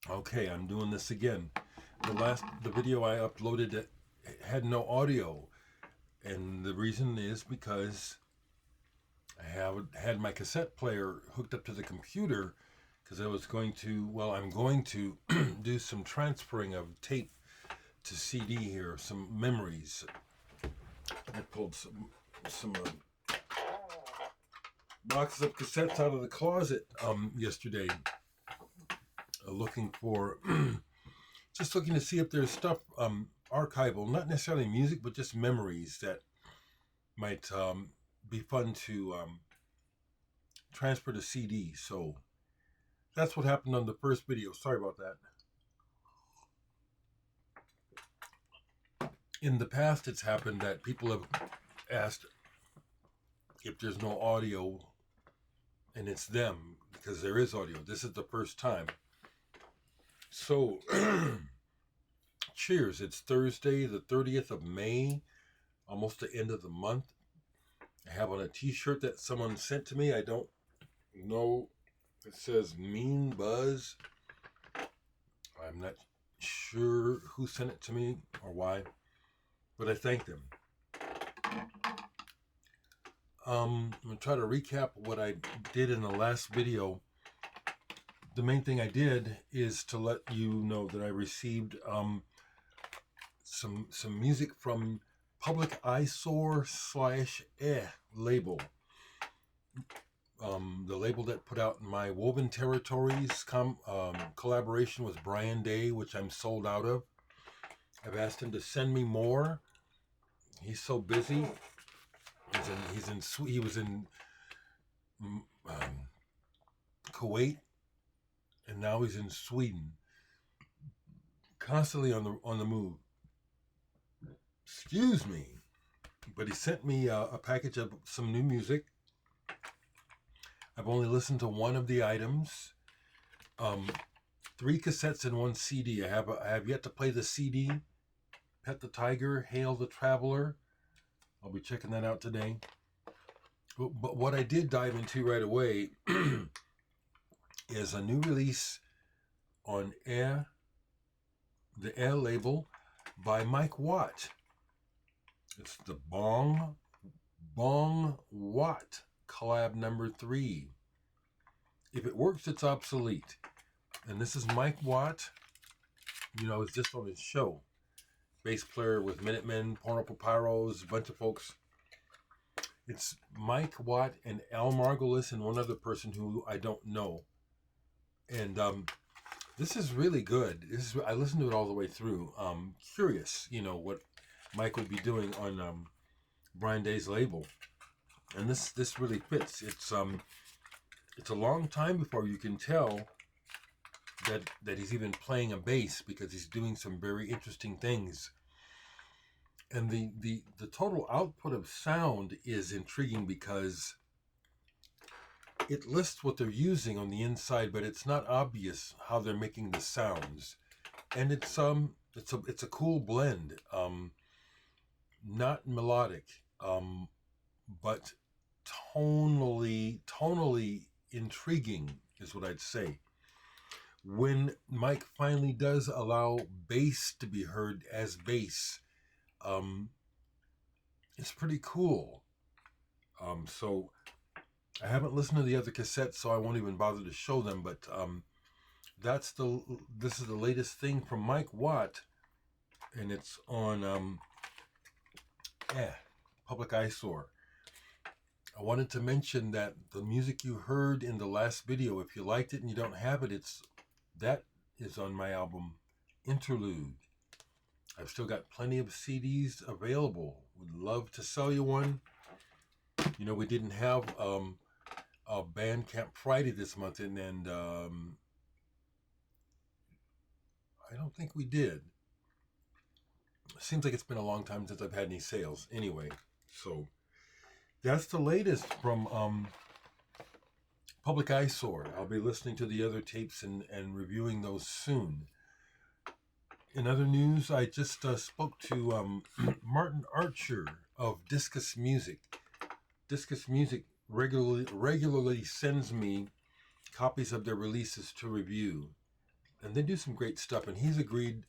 Okay, I'm doing this again. The video I uploaded that had no audio, and the reason is because I had my cassette player hooked up to the computer because I'm going to do some transferring of tape to CD here, some memories. I pulled some boxes of cassettes out of the closet yesterday, looking for just looking to see if there's stuff archival, not necessarily music, but just memories that might be fun to transfer to CD. So that's what happened on the first video. Sorry about that. In the past, it's happened that people have asked if there's no audio, and it's them because there is audio. This is the first time. So, cheers. It's Thursday, the 30th of May, almost the end of the month. I have on a t-shirt that someone sent to me. I don't know. It says Mean Buzz. I'm not sure who sent it to me or why, but I thank them. I'm going to try to recap what I did in the last video. The main thing I did is to let you know that I received some music from Public Eyesore / label. The label that put out my Woven Territories collaboration with Brian Day, which I'm sold out of. I've asked him to send me more. He's so busy. He was in Kuwait, and now he's in Sweden, constantly on the move. Excuse me, but he sent me a package of some new music. I've only listened to one of the items. 3 cassettes and 1 CD. I have yet to play the CD. Pet the Tiger, Hail the Traveler. I'll be checking that out today. But what I did dive into right away is a new release on the Air label by Mike Watt. It's the Bong Watt collab number 3. If it works, it's obsolete. And this is Mike Watt. It's just on his show. Bass player with Minutemen, Porno Papyros, a bunch of folks. It's Mike Watt and Al Margolis and one other person who I don't know. And this is really good. I listened to it all the way through. Curious, what Mike would be doing on Brian Day's label. And this really fits. It's a long time before you can tell that he's even playing a bass, because he's doing some very interesting things. And the total output of sound is intriguing because it lists what they're using on the inside, but it's not obvious how they're making the sounds. And it's a cool blend. Not melodic, but tonally intriguing is what I'd say. When Mike finally does allow bass to be heard as bass, it's pretty cool. So I haven't listened to the other cassettes, so I won't even bother to show them. But this is the latest thing from Mike Watt, and it's on Public Eyesore. I wanted to mention that the music you heard in the last video, if you liked it and you don't have it, that is on my album Interlude. I've still got plenty of CDs available. Would love to sell you one. We didn't have a Bandcamp Friday this month, and I don't think we did. It seems like it's been a long time since I've had any sales. Anyway, so that's the latest from Public Eyesore. I'll be listening to the other tapes and reviewing those soon. In other news, I just spoke to Martin Archer of Discus Music. Discus Music regularly sends me copies of their releases to review. and they do some great stuff. And he's agreed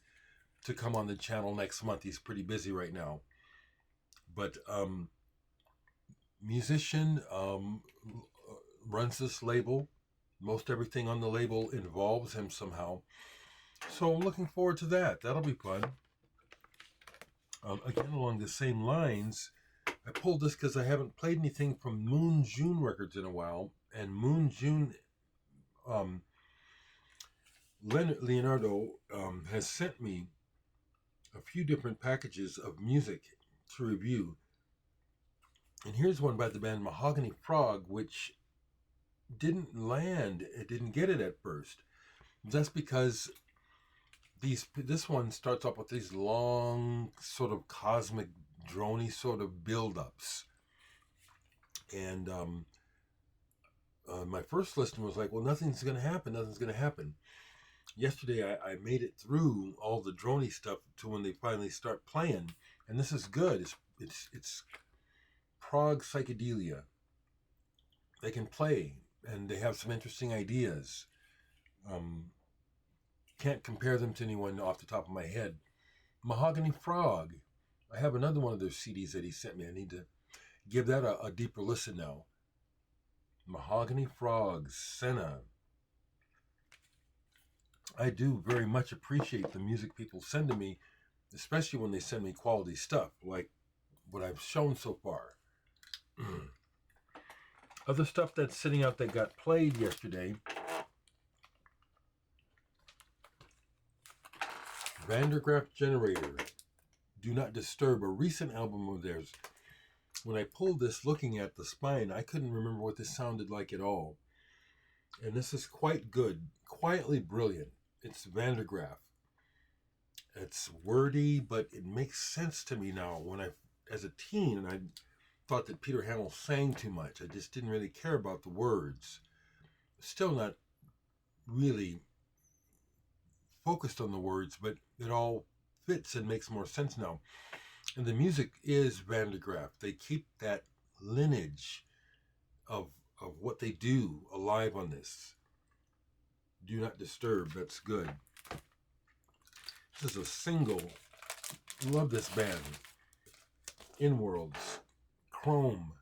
to come on the channel next month. He's pretty busy right now, but musician, runs this label. Most everything on the label involves him somehow. So I'm looking forward to that. That'll be fun. Again, along the same lines, I pulled this because I haven't played anything from Moon June Records in a while. And Moon June, Leonardo has sent me a few different packages of music to review. And here's one by the band Mahogany Frog, which didn't land. It didn't get it at first. That's because this one starts off with these long, sort of cosmic, drony sort of build-ups. And my first listen was like, well, nothing's going to happen. Nothing's going to happen. Yesterday, I made it through all the drony stuff to when they finally start playing. And this is good. It's prog psychedelia. They can play, and they have some interesting ideas. Can't compare them to anyone off the top of my head. Mahogany Frog. I have another one of their CDs that he sent me. I need to give that a deeper listen now. Mahogany Frog, Senna. I do very much appreciate the music people send to me, especially when they send me quality stuff, like what I've shown so far. Other stuff that's sitting out that got played yesterday. Vandergraaf Generator, Do Not Disturb, a recent album of theirs. When I pulled this looking at the spine, I couldn't remember what this sounded like at all. And this is quite good, quietly brilliant. It's Vandergraaf. It's wordy, but it makes sense to me now. As a teen, and I thought that Peter Hamel sang too much. I just didn't really care about the words. Still not really focused on the words, but it all fits and makes more sense now. And the music is Vandergraaf. They keep that lineage of what they do alive on this. Do Not Disturb, that's good. This is a single. Love this band. Inworlds, Chrome.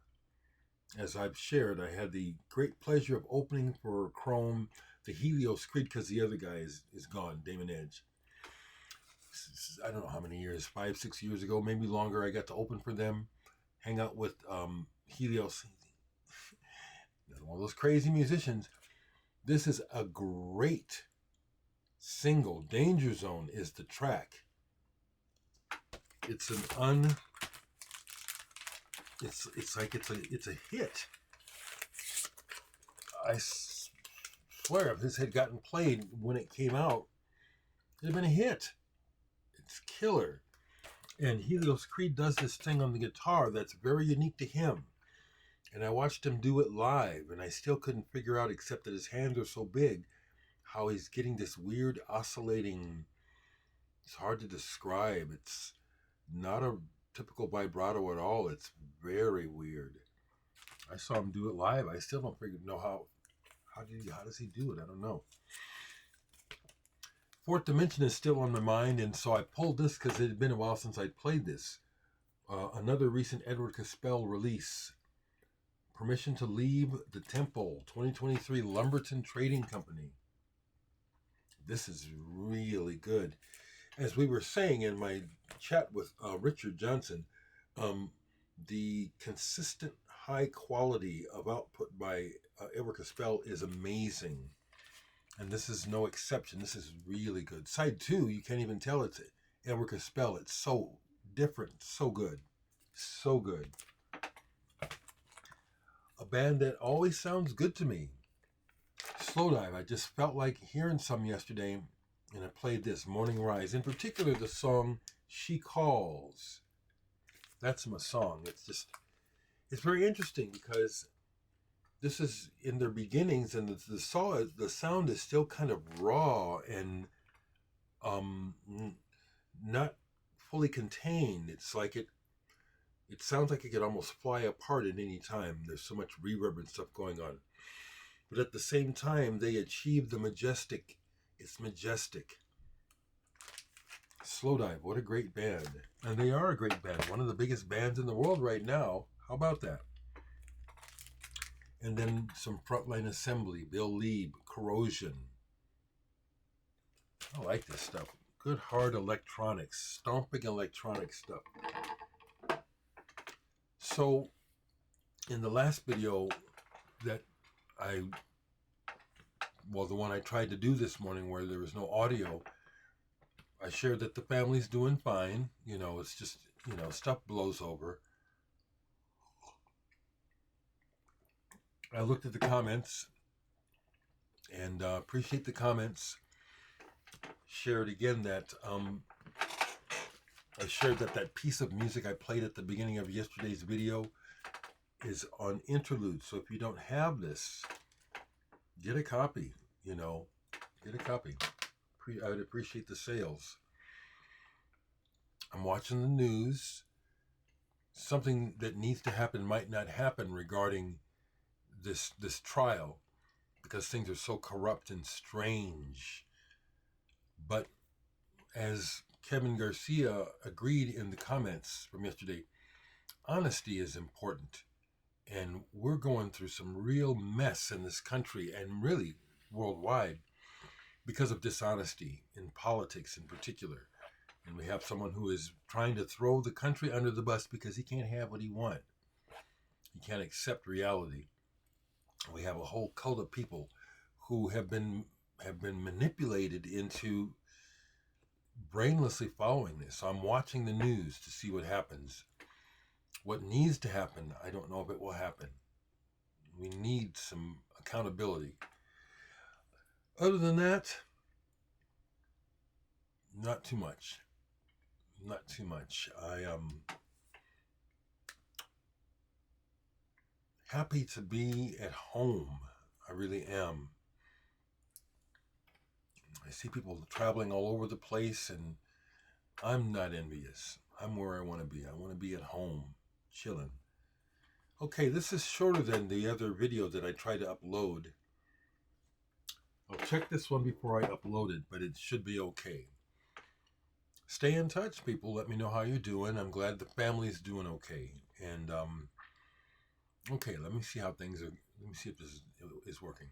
As I've shared, I had the great pleasure of opening for Chrome the Helios Creed because the other guy is gone, Damon Edge. I don't know how many years, 5-6 years ago, maybe longer. I got to open for them, hang out with Helios. One of those crazy musicians. This is a great single. Danger Zone is the track. It's it's a hit. I swear, if this had gotten played when it came out, it'd have been a hit. It's killer. And Helios Creed does this thing on the guitar that's very unique to him. And I watched him do it live, and I still couldn't figure out, except that his hands are so big, how he's getting this weird oscillating. It's hard to describe. It's not a typical vibrato at all. It's very weird. I saw him do it live. I still don't know how does he do it? I don't know. Fourth Dimension is still on my mind, and so I pulled this because it had been a while since I'd played this. Another recent Edward Caspell release. Permission to Leave the Temple, 2023, Lumberton Trading Company. This is really good. As we were saying in my chat with Richard Johnson, the consistent high quality of output by Edward Caspell is amazing. And this is no exception. This is really good. Side 2, you can't even tell it's Edward Caspell. It's so different, so good. So good. A band that always sounds good to me. Slowdive. I just felt like hearing some yesterday, and I played this, Morning Rise. In particular, the song She Calls. That's my song. It's very interesting because this is in their beginnings, and the sound is still kind of raw and not fully contained. It's like it sounds like it could almost fly apart at any time. There's so much reverb and stuff going on. But at the same time, they achieve the majestic It's majestic. Slowdive, what a great band. And they are a great band. One of the biggest bands in the world right now. How about that? And then some Frontline Assembly, Bill Lieb, Corrosion. I like this stuff. Good hard electronics, stomping electronic stuff. So, in the last video that the one I tried to do this morning where there was no audio, I shared that the family's doing fine. You know, it's just, you know, stuff blows over. I looked at the comments and appreciate the comments. Shared again that I shared that piece of music I played at the beginning of yesterday's video is on interlude. So if you don't have this, get a copy, you know, get a copy. I would appreciate the sales. I'm watching the news. Something that needs to happen might not happen regarding this trial because things are so corrupt and strange. But as Kevin Garcia agreed in the comments from yesterday, honesty is important. And we're going through some real mess in this country and really worldwide because of dishonesty in politics in particular. And we have someone who is trying to throw the country under the bus because he can't have what he wants. He can't accept reality. We have a whole cult of people who have been manipulated into brainlessly following this. So I'm watching the news to see what happens. What needs to happen, I don't know if it will happen. We need some accountability. Other than that, not too much. Not too much. I am happy to be at home. I really am. I see people traveling all over the place, and I'm not envious. I'm where I want to be. I want to be at home, chilling. Okay, this is shorter than the other video that I tried to upload. I'll check this one before I upload it, but it should be okay. Stay in touch, people. Let me know how you're doing. I'm glad the family's doing okay. And, okay, let me see how things are. Let me see if this is working.